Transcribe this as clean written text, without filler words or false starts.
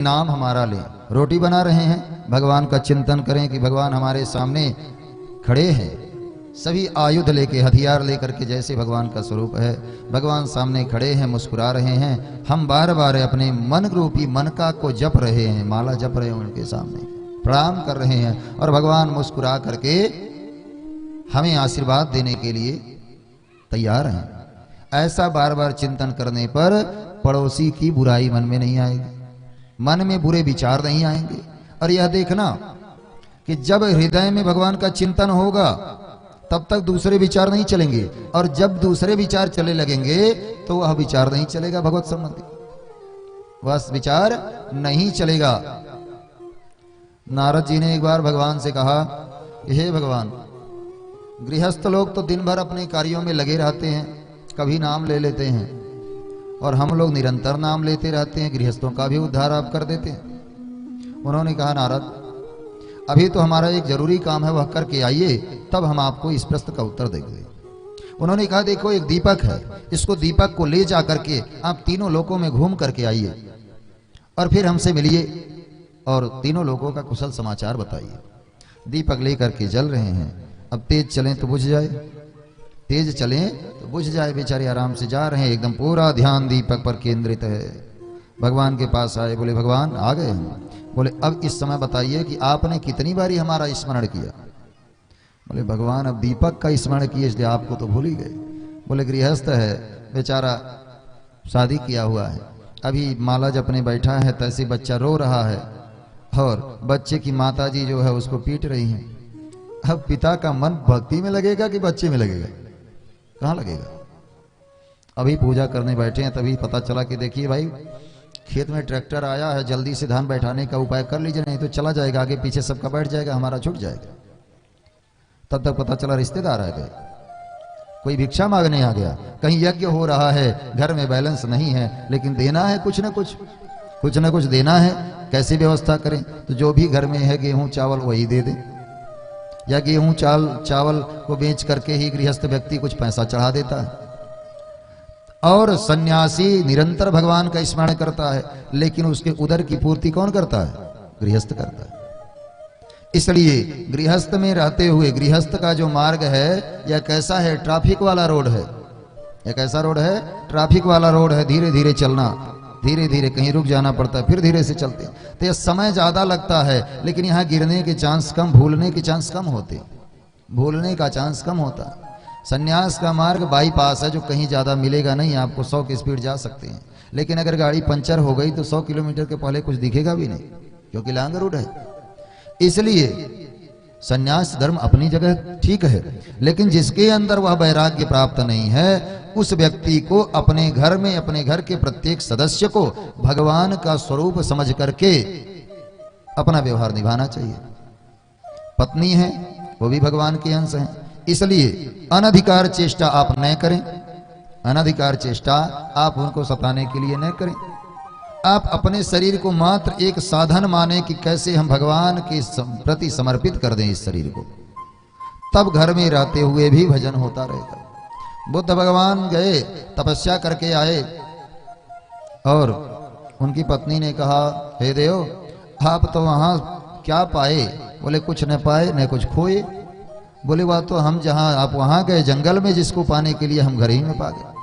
नाम हमारा लें, रोटी बना रहे हैं, भगवान का चिंतन करें कि भगवान हमारे सामने खड़े हैं, सभी आयुध लेके हथियार लेकर के, जैसे भगवान का स्वरूप है, भगवान सामने खड़े हैं, मुस्कुरा रहे हैं। हम बार बार अपने मन रूपी मनका को जप रहे हैं, माला जप रहे हैं, उनके सामने प्रणाम कर रहे हैं और भगवान मुस्कुरा करके हमें आशीर्वाद देने के लिए तैयार हैं। ऐसा बार बार चिंतन करने पर पड़ोसी की बुराई मन में नहीं आएगी, मन में बुरे विचार नहीं आएंगे। और यह देखना कि जब हृदय में भगवान का चिंतन होगा तब तक दूसरे विचार नहीं चलेंगे, और जब दूसरे विचार चले लगेंगे तो वह विचार नहीं चलेगा भगवत संबंधी, वह विचार नहीं चलेगा। नारद जी ने एक बार भगवान से कहा, हे भगवान, गृहस्थ लोग तो दिन भर अपने कार्यों में लगे रहते हैं, कभी नाम ले लेते हैं, और हम लोग निरंतर नाम लेते रहते हैं, गृहस्थों का भी उद्धार आप कर देते हैं। उन्होंने कहा, नारद, अभी तो हमारा एक जरूरी काम है, वह करके आइए, तब हम आपको इस प्रश्न का उत्तर देंगे। उन्होंने कहा, देखो एक दीपक है, इसको दीपक को ले जा करके आप तीनों लोकों में घूम करके आइए और फिर हमसे मिलिए और तीनों लोगों का कुशल समाचार बताइए। दीपक ले करके जल रहे हैं, अब तेज चलें तो बुझ जाए, तेज चलें तो बुझ जाए। बेचारे आराम से जा रहे हैं, एकदम पूरा ध्यान दीपक पर केंद्रित है। भगवान के पास आए, बोले, भगवान आ गए हम। बोले, अब इस समय बताइए कि आपने कितनी बारी हमारा स्मरण किया। बोले, भगवान अब दीपक का स्मरण किए, इसलिए आपको तो भूल ही गए। बोले, गृहस्थ है बेचारा, शादी किया हुआ है, अभी माला जपने बैठा है, तैसे बच्चा रो रहा है और बच्चे की माताजी जो है उसको पीट रही हैं। अब पिता का मन भक्ति में लगेगा कि बच्चे में लगेगा? कहाँ लगेगा? अभी पूजा करने बैठे हैं, तभी पता चला कि देखिए भाई, खेत में ट्रैक्टर आया है, जल्दी से धान बैठाने का उपाय कर लीजिए, नहीं तो चला जाएगा, आगे पीछे सबका बैठ जाएगा, हमारा छूट जाएगा। तब तक पता चला रिश्तेदार आ गए, कोई भिक्षा मांगने आ गया, कहीं यज्ञ हो रहा है, घर में बैलेंस नहीं है, लेकिन देना है कुछ ना कुछ देना है, कैसे व्यवस्था करें? तो जो भी घर में है गेहूं चावल वही दे दे, या गेहूं चावल को बेच करके ही गृहस्थ व्यक्ति कुछ पैसा चढ़ा देता है। और सन्यासी निरंतर भगवान का स्मरण करता है, लेकिन उसके उदर की पूर्ति कौन करता है? गृहस्थ करता है। इसलिए गृहस्थ में रहते हुए, गृहस्थ का जो मार्ग है यह कैसा है? ट्रैफिक वाला रोड है। यह कैसा रोड है? ट्रैफिक वाला रोड है। धीरे धीरे चलना, धीरे धीरे कहीं रुक जाना पड़ता है, फिर धीरे से चलते हैं, तो यह समय ज्यादा लगता है, लेकिन यहाँ गिरने के चांस कम, भूलने के चांस कम होते, भूलने का चांस कम होता है। सन्यास का मार्ग बाईपास है, जो कहीं ज्यादा मिलेगा नहीं, आपको 100 की स्पीड जा सकते हैं, लेकिन अगर गाड़ी पंचर हो गई तो 100 किलोमीटर के पहले कुछ दिखेगा भी नहीं, क्योंकि लांग रोड है। इसलिए सन्यास धर्म अपनी जगह ठीक है, लेकिन जिसके अंदर वह वैराग्य प्राप्त नहीं है, उस व्यक्ति को अपने घर में, अपने घर के प्रत्येक सदस्य को भगवान का स्वरूप समझ करके अपना व्यवहार निभाना चाहिए। पत्नी है, वो भी भगवान के अंश हैं, इसलिए अनधिकार चेष्टा आप न करें, अनधिकार चेष्टा आप उनको सताने के लिए न करें। आप अपने शरीर को मात्र एक साधन माने कि कैसे हम भगवान के प्रति समर्पित कर दें इस शरीर को, तब घर में रहते हुए भी भजन होता रहेगा। बुद्ध भगवान गए, तपस्या करके आए, और उनकी पत्नी ने कहा, हे देव, आप तो वहां क्या पाए? बोले, कुछ न पाए न कुछ खोए। बोले, वह तो हम जहां आप वहां गए जंगल में, जिसको पाने के लिए हम घर ही में पा गए।